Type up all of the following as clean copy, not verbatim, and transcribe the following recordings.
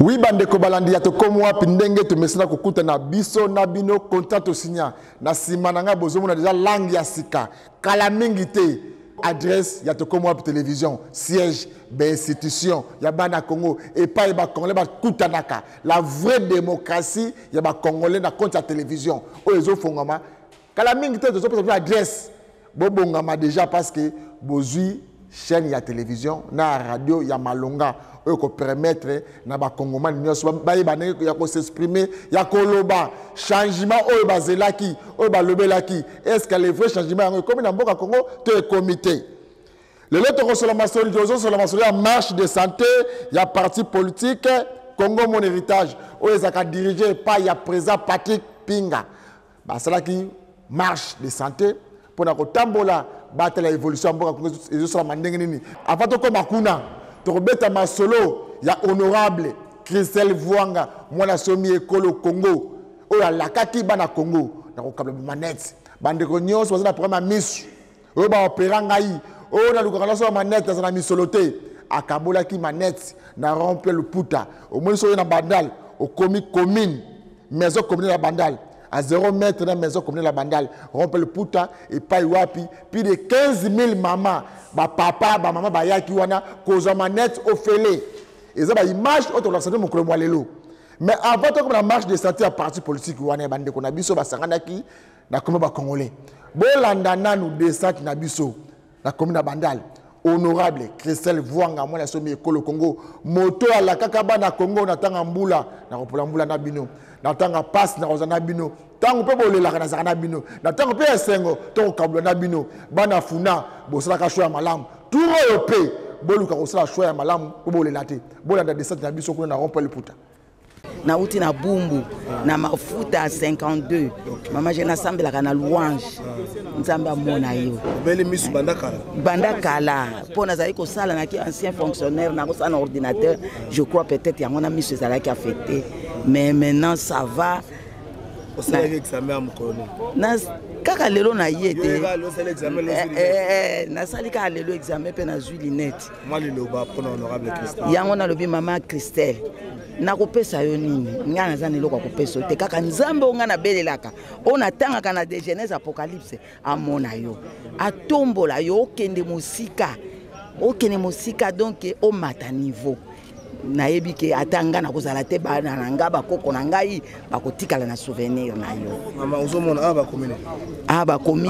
Oui, bandeko balandi ya to komwa pindenge to mesina kokuta na biso na bino contrat to signa na simananga bozomo na déjà langue ya sika kala mingi te adresse ya to komwa télévision siège be institution ya bana Congo et pas ba congolais ba kutanaka la vraie démocratie ya ba congolais na compte ya télévision o ezo fongama kala mingi te to zo adresse bobongama déjà parce que bozui chaîne ya télévision na radio ya malonga ko permettre na ba congomani nyonso ba yebane ya ko s'exprimer ya ko loba changement o bazelaki o ba lobelaki est-ce que les vrais changements comme na mboka Congo te comité le loto ko solo masoli jozo solo masoli ya marche de santé ya parti politique Congo mon héritage o ezaka dirigé par ya président Patrick Pinga ba salaki marche de santé pour na ko tambola batela évolution mboka Congo ezo solo mandenge nini avant to ko makuna Tobeta masolo ya honorable Christelle Vuanga mwana somi ekolo Congo oya lakaki bana Congo na ko kabla manette bande ko nyos bazana programme misu oyo ba opera ngai o na lukaka so manette za na misolote akabola ki manette na remplir le puta au moins so na bandal au commune maison commune la bandal à 0 mètre dans la maison commune la bandal remplir le puta et pas wapi puis de 15 000 mamans ba papa ba maman ba yaki wana koza manette au félé et ça ba image auto la santé mon kolomwa lelo mais avant que la marche de santé à parti politique wana bande ko na biso ba sangandaki na comme ba congolais bolanda nanu descente na biso la commune na bandal honorable Christelle Vuanga mwana somi ekolo Congo moto ala kaka bana Congo na tanga mbula na kopola mbula na bino na tanga passe na ozana bino tango pe bolela kana zakana bino na tango pe esengo to kabula na bino bana funa bosala ka choya malamu turo yo pe boluka kosala choya malamu po bolela te bolanda descente na biso kuna na rompa le puta na uti na bumbu na mafuta 52 mama je na sambela kana louange nzamba mona yo bele misu bandakala pona zali ko sala na ki ancien fonctionnaire na ko sala na ordinateur je crois peut-être yango na misu zala ki affecté mais maintenant ça va na examen à mukone na kaka lelo na yete na sali ka lelo examen pe na zulinette moi le loba pour honorable Christelle yango na lobi mama Christelle na kopesa yo nini ngana zani loko kopesa te kaka nzambe ngana belelaka ona tanga kana de Genèse Apocalypse amona yo atombola yo okende musika donc au mata niveau na yebike atanga na kozala te bana nanga bakoko na ngai bakotikala na souvenir na yo mama uzomona aba komi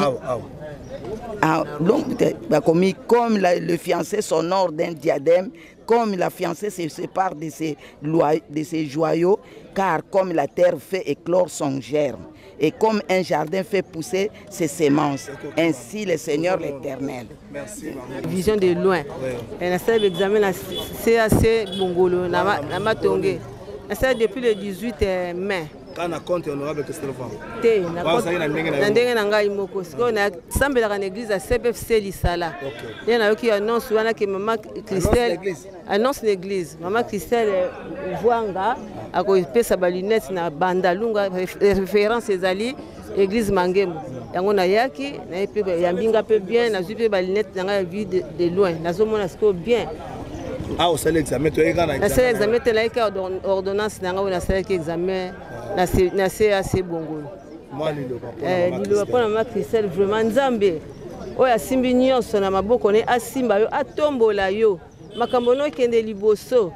donc bakomi comme le fiancé s'honore d'un diadème comme la fiancée se sépare de ses joyaux, car comme la terre fait éclore son germe, et comme un jardin fait pousser ses semences, ainsi le Seigneur l'Éternel. Merci. Vision de loin. Et on a l'examen à CAC Bongolo, na Matongé. C'est depuis le 18 mai. Quand on compte honorable Christelle Vuanga. Té, na ndenge na ngai moko. Siko na sambela kana église à CPFC Lisala. Il y en a qui annonce wana que maman Christelle annonce l'église. Maman Christelle Vuanga a ko pesa ba lunette na bandalunga référence ezali église Mangembo. Yango na yaki na epe ya mbinga pe bien na zupe ba lunette na vie de loin. Nazomona siko bien. Ah, au seul examen, tu es gagné. Le seul examen, tu as ordonnance, tu as examen, na CAC Bongolo. Moi, je ne pas ma Christelle vraiment nzambe. Oya simbi nyonso na maboko ne asimba yo atombola yo. Makambo no kende liboso.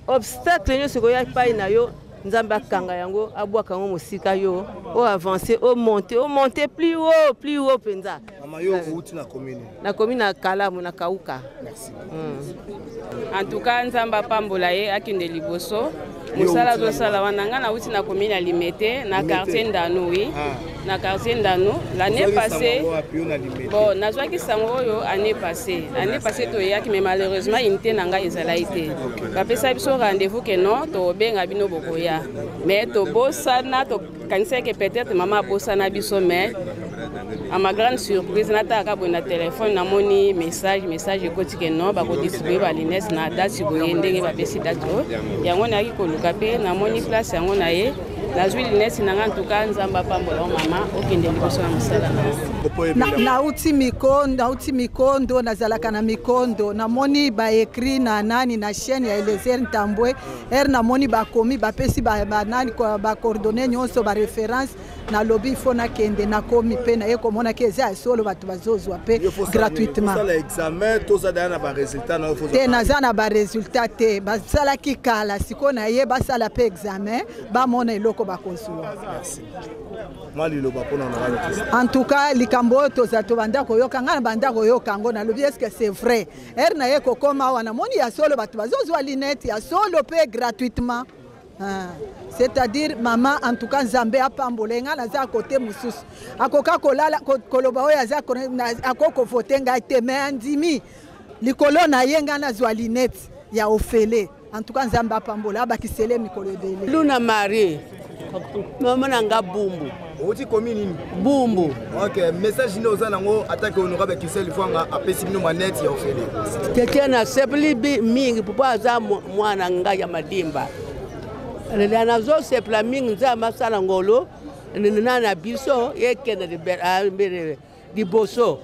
Obstacle nyonso ko ya pai na yo nzambe akanga yango abwaka ngo mosika yo. O avancer, o monter plus haut penza. Mama yo uti na commune. Na commune na Kalamu na Kauka. Merci. En tout cas nzamba pambola ye akinde liboso musala do sala wananga na uti na commune ya Limete na quartier Ndanu oui na quartier Ndanu l'année passée bon nazwa ki sango yo année passée to yaki mais malheureusement inte nanga ezala été ba pesa biso rendez-vous que non to benga bino bokoya mais to bosana to kanisa que peut-être maman bosana biso mais à ma grande surprise nataka bona téléphone na moni message ekoti que non ba ko distribuer ba linès na date boye ndenge ba pesi date yango na ki koluka pe na moni place yango na ye nazwi lineti nanga ntuka nzamba pambola mama okende liboso na mosala nauti mikondo nazalaka na mikondo namoni baekri na nani na chaîne ya Eliezer Ntambwe namoni bakomi bapesi banani bacoordonné nyonso baréférence nalobi il faut nakende nakomi mpe naye komona ke eza ya solo bato bazozwa mpe gratuitement te naza na baresultat te basalaki kala sikoyo naye basala mpe examen bamona eloko bakozwa. En tout cas likambo oyo toza tobanda koyoka ngai na banda koyoka yango nalobi eske c'est vrai naye kokoma awa namoni ya solo bato bazozwa linete ya solo mpe gratuitement. C'est-à-dire maman en tout cas nzambe apambola nga naza à côté mosusu akoka kolala koloba oyo aza akoko vote ngai te mais andimi likolo na ye nga nazwa linete ya ofele en tout cas nzambe apambola abakisele mikolo ebele. Luna Marie maman nanga bumbu oti komi nini bumbu. OK, message ni oza nango attaque honorable Kisel Fanga apesi bino manette ya ofele tete na sepli mingi popo aza mwana ngai ya madimba nazo sepla mingi nza masala ngolo na biso yekende liboso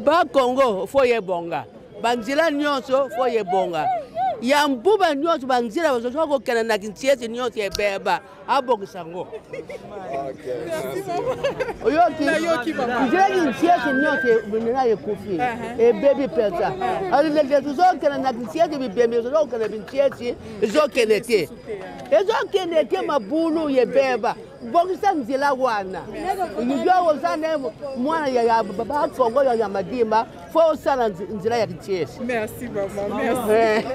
ba Congo fo yebonga banzila nyonso fo yebonga ya mbuba nyonso banzila bazo kokena na kintiete nyonso ebeba abongisa ngo. Oyoki nzila kintiete nyonso na yekufi ebebi pesa alile tuzokena na kintiete bibembe zokena bintiete zokenete ezokenete mabulu yebeba bongisa nzila wana ndio wozana mwana ya baba Congo ya madimba fo sana nzila ya kintiete. Merci maman, merci.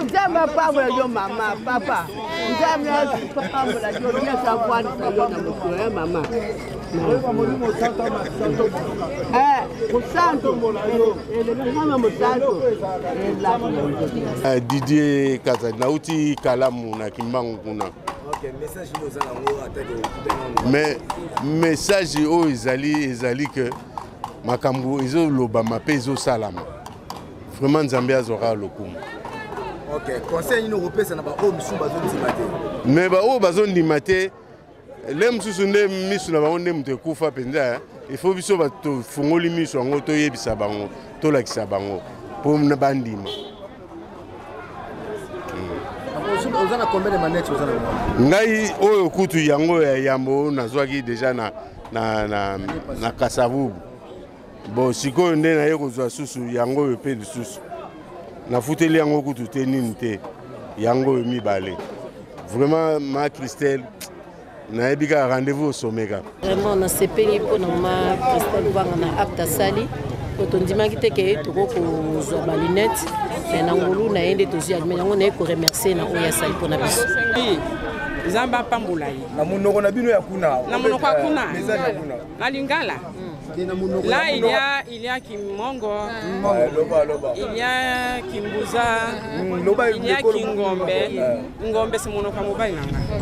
Nzamba pambola yo mama papa nzamba pambola yo dia savoir yo na mukuru mama Didier Kaza nauti kalamu na kimbangu kuna. Mais message o ezali que makambo ezo loba mapezo salama. Vraiment Nzambe azora lokumu. OK, conseil ni européen na ba o misu bazondima te. Mais ba o bazondima te le msusu nde misu na bango nde mutu ekufa penza il faut biso bato fungoli misu yango toyebisa bango tolakisa bango po na bandima. Ozana combien de manettes ozana? Ngai oyo kutu yango ya yambo nazwaki déjà na Kasavubu. Bon sikoyo nde na ye kozwa susu yango yo pe lisusu nafuteli yango kutu te nini te yango yo mibale. Vraiment ma Christelle nayebi ka rendez-vous au sommet ka vraiment na sepeli po na ma Christelle Vanga na apta sali otondimaki te ke toko kozwa balinete na ngulu na yende tozi alime yango na ko remercier na oya sali po na biso Nzamba pambola ye na monoko na bino ya kuna na monoko ya kuna na Lingala. Là, il y a Kimongo, il y a Kimbuza, il y a Kingombe. Ngombe, c'est mon nom.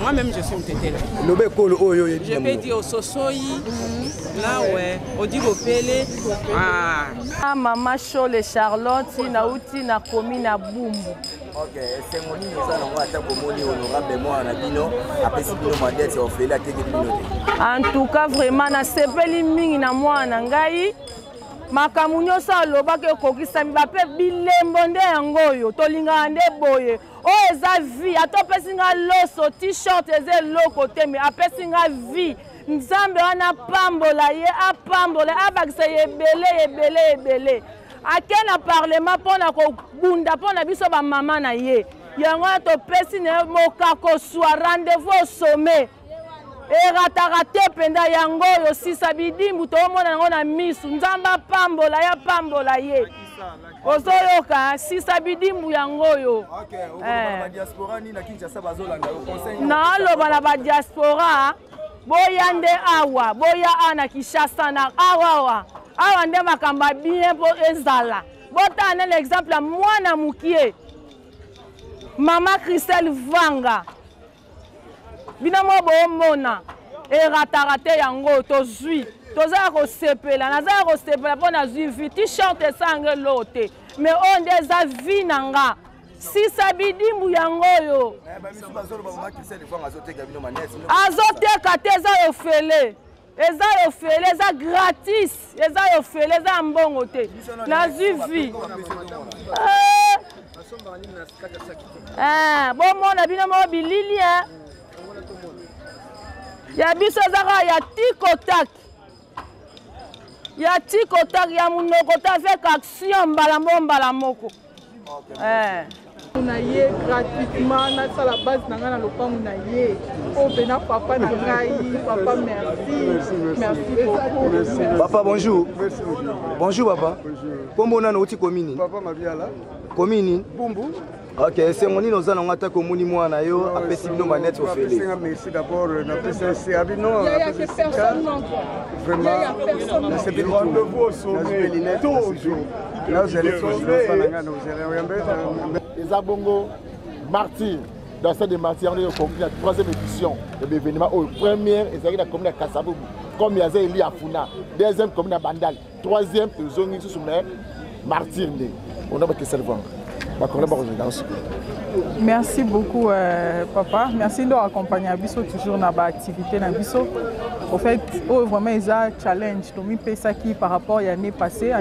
Moi-même, je suis un tété. Je peux dire au Sosoi, là, ouais, au Digopele. Ah, maman Chole Charlotte, Nauti, na commune à Bumbu. OK, c'est mon nom, ça, on va attaquer au moni honorable moi, na bino, après si bino mandate, c'est offert la tête de bino. En tout cas, vraiment, na sepeli mingi na moi na ngai makamu nyonso alobaki ekokisami bape bilembo nde yango oyo tolingaka nde boye oyo eza vie ata opesi nga loso t-shirt eza eloko te me apesi nga vie nzambe wana apambola ye apambola abakisa ye ebele ake na parlement mpona kobunda mpona biso bamama na ye yango wana topesi na ye mokako swa rendez-vous au sommet erataka te penda yango oyo sisa bidimbu toomona yango na misu nzamba pambola ya pambola ye ozoyoka sisa bidimbu yango oyo naaloba na badiaspora boya nde awa boya ana Kinshasa na awa nde makambo bien mpo ezala botana l'exemple ya mwana mukie mama Christelle Vanga bina mo bomona erataka te yango tozwi tozala kosepela nazala kosepela mpo nazwi vi t-shirt esange lo te mais oyo nde eza vi na nga sisa bidimbu yango oyo azoteka te eza ofele eza gratis eza ofele eza mbongo te nazwi vi bomona bino moko bilili ya biso ezaka ya tikotak ya monoko te avec action mbala moko na ye gratuitement nasala base na ngai na lopango na ye opena papa na ngai papa merci beaucoup papa bonjour bonjour papa kombo nano uti komini papa mabiala komini bumbu ok sermoni noza nango ata komoni mwana yo apesi bino manete ofele merci d'abord napesi ese ya bino vraiment nasepeli rendez-vous au sommet toujours eza bongo martyr dans cette martyr on est au la troisième édition de l'événement au première ezalaki na commune ya Kasavubu comme yaza eli afuna deuxième commune ya Bandal troisième tozongi susu na martyr nde on a ba keselvanga ba kola ba rejoindre. Merci beaucoup papa, merci de accompagner Abisso toujours dans l'activité Abisso. Au fait, vraiment ils a challenge to mi pesa qui par rapport à l'année passée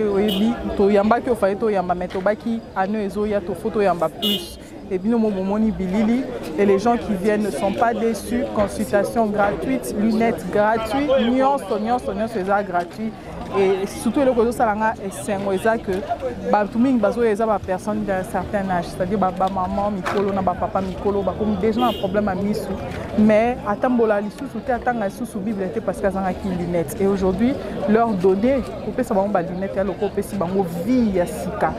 oui to yamba qui au fait to yamba metoba qui année ezo ya to photo yamba plus. Et bien momoni bilili et les gens qui viennent ne sont pas déçus, consultation gratuite, lunettes gratuites, nuance c'est gratuit. Et surtout le côté salanga c'est que tout le monde est une personne d'un certain âge, c'est-à-dire maman mikolo na papa mikolo comme déjà un problème à misu mais atambola lisu souté atanga sous bible parce qu'ils ont acquis lunettes et aujourd'hui leur donner couper ça ba lunettes ya loko pesi bango vie ya sika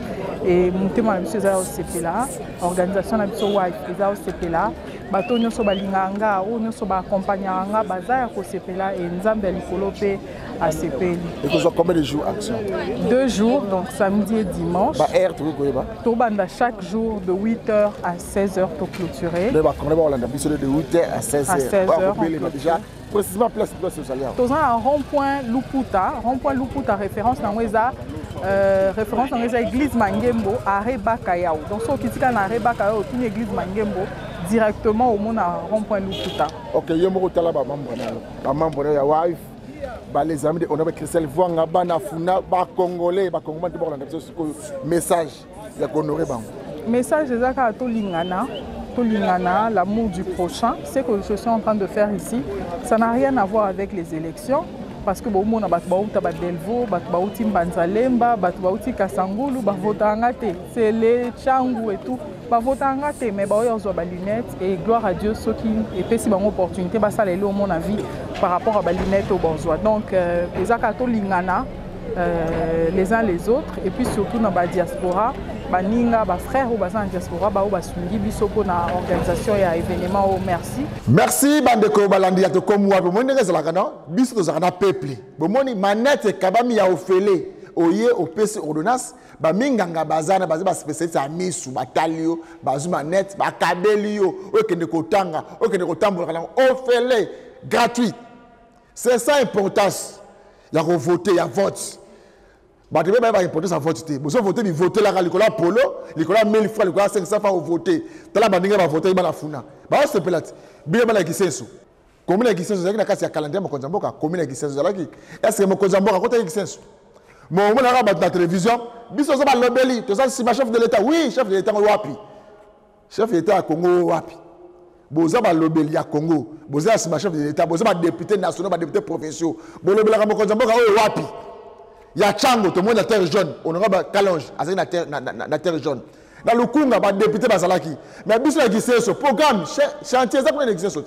et montema na biso za OCP là organisation na biso wife za OCP là bato nyonso balinganga ou nyonso ba accompagnanga baza ya OCP là et nzambe likolo pe ACP. Et vous avez combien de jours action? 2 jours, donc samedi et dimanche. Tout chaque jour de 8h à 16h pour clôturer. De 8h à 16h. Déjà, précisément place de ce salaire. Tout ça en rond-point Luputa, référence dans l'église Mangembo à Rebakayao. Donc, ce qui est à Rebakayao, une église Mangembo, directement au monde à rond-point Luputa. Ok, il y a un membre de wife. Les amis, on a Christelle Vouanga, Banafuna, Congolais, Congolais, message. Message de Tolingana, l'amour du prochain. Ce que je suis en train de faire ici, ça n'a rien à voir avec les élections. Parce que bon, on a Delvo, Batbauti Banzalemba, Batbauti Kasangulu, Bavotangate, c'est les Changu et tout. Bavotangate, mais ils ont des lunettes et gloire à Dieu, ceux qui ont fait une opportunité, ça c'est mon avis par rapport à les lunettes au bourgeois. Donc, les Akato Lingana, les uns les autres, et puis surtout dans la diaspora, baninga ba frère ou bazan diaspora ba basungi biso ko na organisation ya événement au merci. Merci bandeko balandi ya to komwa bo moni ngeza lakana biso to zakana peuple. Bo moni manette kabami ya ofele oye opesi ordonnance ba minganga bazana baza ba spécialiste ya misu batalio bazu manette ba kabelio okende kotanga okende kotambola kana ofele gratuit. C'est ça importance. Il y a voter, il y a vote. Bah, tu peux pas importer sa vote. Vous avez voté, mais voter là, l'école polo, l'école 1000 francs, l'école 500 francs, vous votez. Tu as bandinga va voter, il va funa. Bah, c'est peut être. Bien, il y a qui sensu. Combien de qui sensu? Il y a qui calendrier, mon konzamboka. Combien de qui sensu? Est-ce que mon konzamboka, quand il y a qui sensu? Mon on a la télévision. Biso ça va l'obéli. Tu sais, si ma chef de l'État, oui, chef de l'État, wapi. Chef de l'État à Congo, wapi. Boza ba l'obéli à Congo. Boza si ma chef de l'État, boza ba député national, ba député provinciaux. Bon l'obéli à mon konzamboka, wapi. Il y a Tchango, tout le monde a terre jaune. On aura Kalonge, avec la terre jaune. Dans le Kunga, il y a député Basalaki. Mais il y a ce programme, chantier, ça peut exister.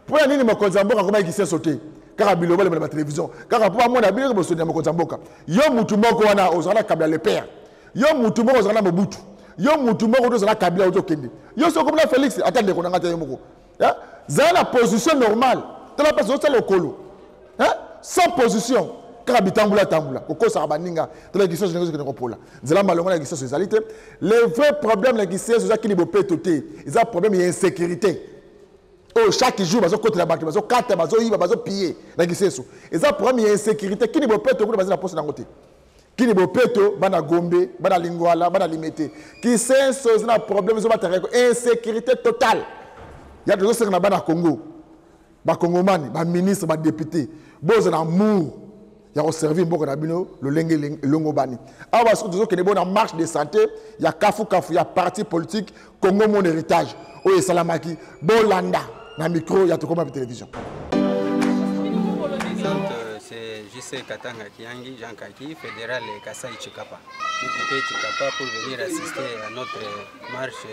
Pour aller à Konzamboka, comment il sauté? Car il y a la télévision. Car pour moi, il y a un Konzamboka. Il y a un Moutoumoko, on a Kabila le père. Il y a un Moutoumoko, on a Mobutu. Il y a un Moutoumoko, on a Kabila Otokende. Il y a un comme Félix, attendez, on a un Moko. C'est la position normale. Tu as la position, c'est le colo. Sans position. Le vrai problème, c'est qu'il y a un problème d'insécurité. Chaque jour, il y a un problème d'insécurité. Qui n'est pas Qui n'est pas péto, bana Gombe, bana Lingwala, bana Limité. Qui c'est un problème, insécurité totale. Il y a des gens qui sont dans Congo. Les Congomani, les ministres, les députés. Ils ont amour. Il y a servi le Lengobani. Alors, il y a une marche de santé. Il y a Kafu, il y a parti politique. Congo, mon héritage. Oye Salamaki, Bolanda. Dans le micro, il y a tout comme la télévision. C'est JC Katanga Kiangi, Jean Kaki, fédéral Kassai Chikapa. Député Chikapa pour venir assister à notre marche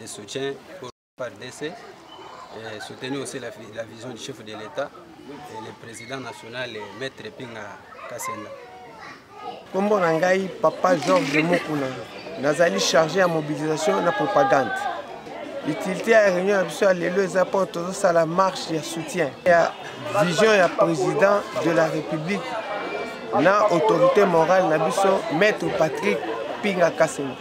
de soutien pour FARDC et soutenir aussi la vision du chef de l'État et le président national, Maître Pinga Kassenda. Kombo Nangai, Papa Georges de Mokuna, Nazali chargé à mobilisation et la propagande. L'utilité à la réunion à l'élu apporte à la marche de soutien. Il y a vision et président de la République, la autorité morale, Maître Patrick Pinga Kassenda.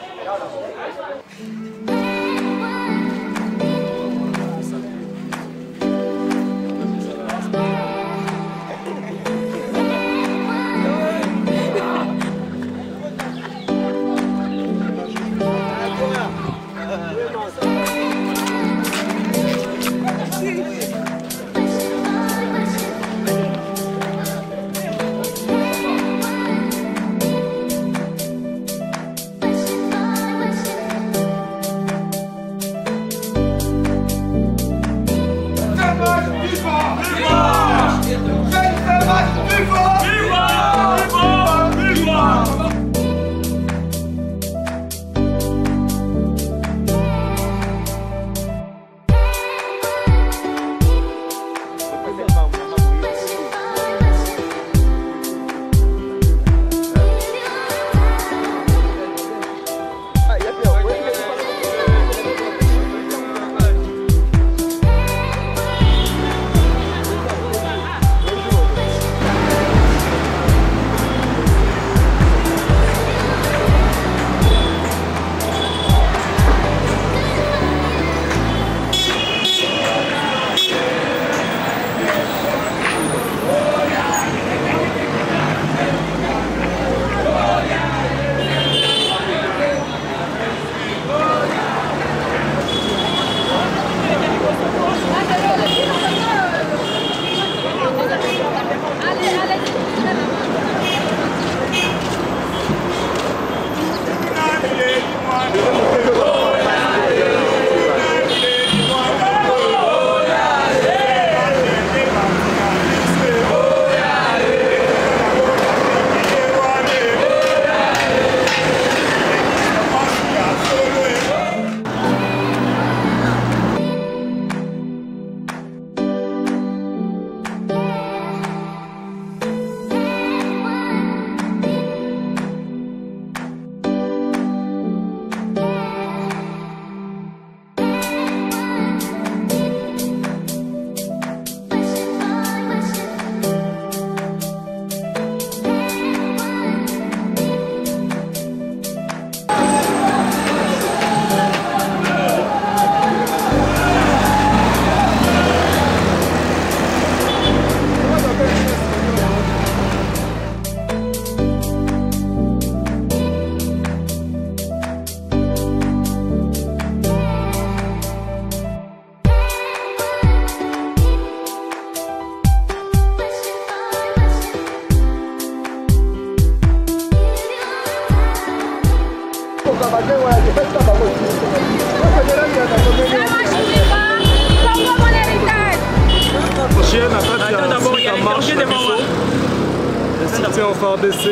Soutien au FARDC,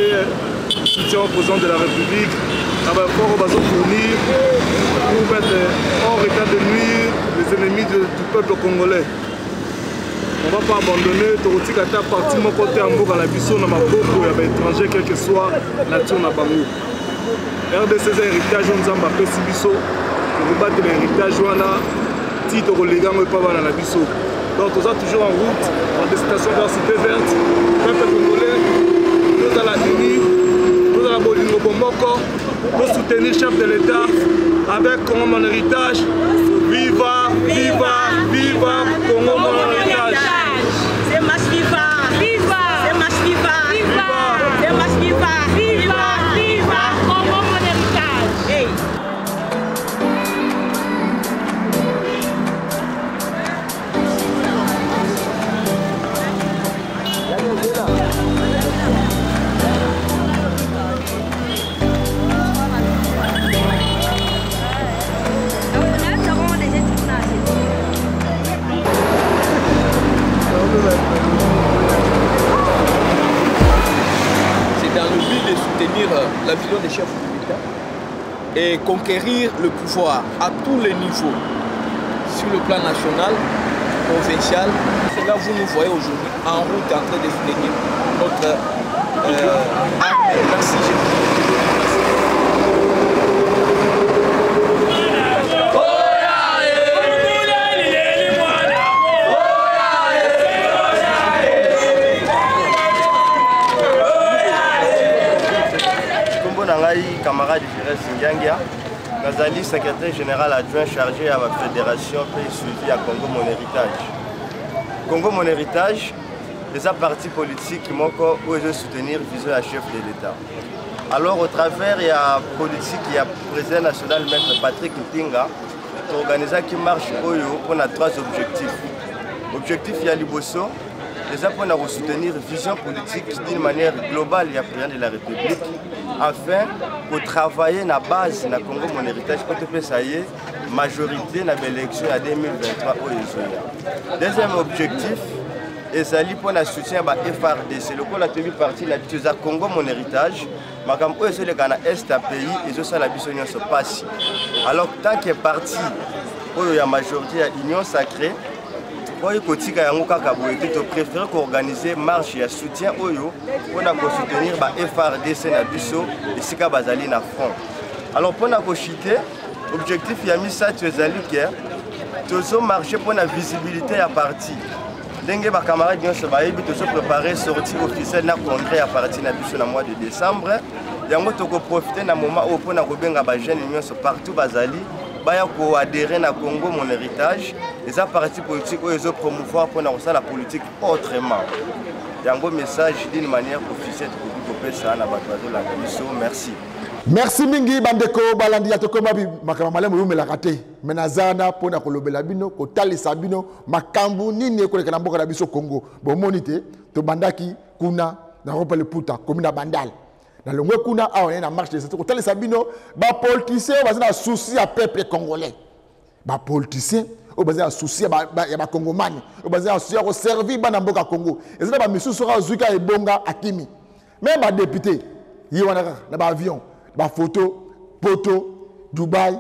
soutien au président de la République, fort au bateau fournir pour mettre hors état de nuire les ennemis du peuple congolais. On ne va pas abandonner, Torotikata parti mon côté en Bourg à la Bissau, dans ma propre étranger, quel que soit la nature na Bango. RDC héritage on Zamba Pessi Bissau, pour battre l'héritage Wana, titre au légat et pas dans la Bissau. Donc on est toujours en route, en destination vers la cité verte, peuple congolais, nous allons unir, nous allons Bolingo Bomboko, nous soutenir le chef de l'État avec Congo mon héritage. Viva, viva, viva Congo mon héritage. C'est marche viva, viva, c'est marche viva, viva, c'est marche viva, viva. chef de l'État et conquérir le pouvoir à tous les niveaux, sur le plan national, provincial. C'est là vous nous voyez aujourd'hui en route en train de fléguer notre armée. Merci, camarade Jérès Ngiangia, Nazali, secrétaire général adjoint chargé à la fédération pays suivi à Congo Mon Héritage. Congo Mon Héritage, les partis politiques qui m'ont soutenir viser la chef de l'État. Alors au travers il y a politique, il y a président national maître Patrick Mpinga, qui organise qui marche pour a 3 objectifs. Objectif il y a Liboso, déjà pour soutenir une vision politique d'une manière globale il y a président de la République, afin de travailler à la base de Congo Mon Héritage pour que ça y est majorité dans l'élection en 2023 au deuxième objectif est pour le soutien à FRDC. Le coup tenu parti de Congo Mon Héritage, mais comme eux sont les est à pays et je sais la vision se passe. Alors tant qu'il est parti où il y a majorité à l'union sacrée, pour préférer organiser marche et soutien pour soutenir FRDC na biso et sika bazali na front. Alors pour chiter, l'objectif il y a mis ça tu es tous marcher pour la visibilité à parti. Dengue ba camarades nous se baïbi tous préparer sortie officielle na congrès à partir na biso na mois de décembre. Yango toko profiter na moment où pour na kobenga ba jeunes nyonso partout bazali baya ko adhérer na Congo Mon Héritage. Les partis politiques ils ont promouvoir pour la politique autrement. Il y a un message d'une manière officielle pour ça na merci. Merci mingi bandeko balandi ya tokoma bi makamala mu la raté. Menazana pona ko lobela bino ko talisa bino makambu nini ko lekana mboka na biso Congo. Bon monité to bandaki kuna na ropa le puta komina bandal. Na longwe kuna a na marche de ko talisa bino ba politicien ba na souci à peuple congolais. Ba politicien au basé à souci ya ba congomani au basé à souci à servir bana mboka Congo et ça ba misu sera zuka et bonga akimi même ba député yiwana na ba avion ba photo poto Dubaï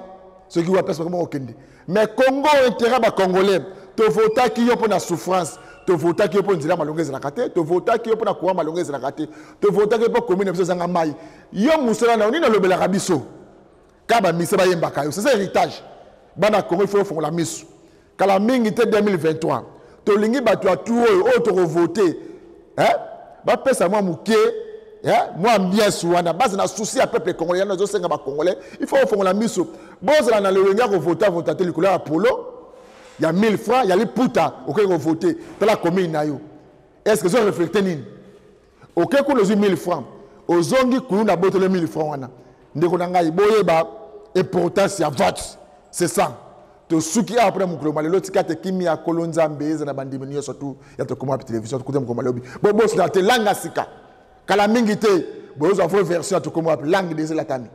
ce qui va passer comment au Kende mais Congo intérêt ba congolais to vota qui yo pour la souffrance to vota qui yo pour nzila malongezi na kate to vota qui yo pour na kuwa malongezi na kate to vota qui pour commune biso zanga mai yo musala na onina lobela kabiso kaba mise ba yemba kayo c'est héritage bana Congo il faut la mise kala mingi te 2023 to lingi batu atu o to voter hein ba pesa moi muké hein moi bien souana base na souci à peuple congolais na zo senga ba congolais il faut faire la mise bozala na le wenga ko voter te likolo Apollo il y a 1000 francs il y a les puta OK ko voter dans la commune na yo est-ce que ça reflète nini OK ko les 1000 francs ozongi ku na boto les 1000 francs wana ndeko na ngai boyeba importance ya vote c'est ça. To suki après mon club malelo tikate kimi ya kolonza mbeza na bandimi nyo surtout ya to koma télévision to kotem koma lobi bo bo na te langa sika kala mingi te bo zo version to koma langue des latami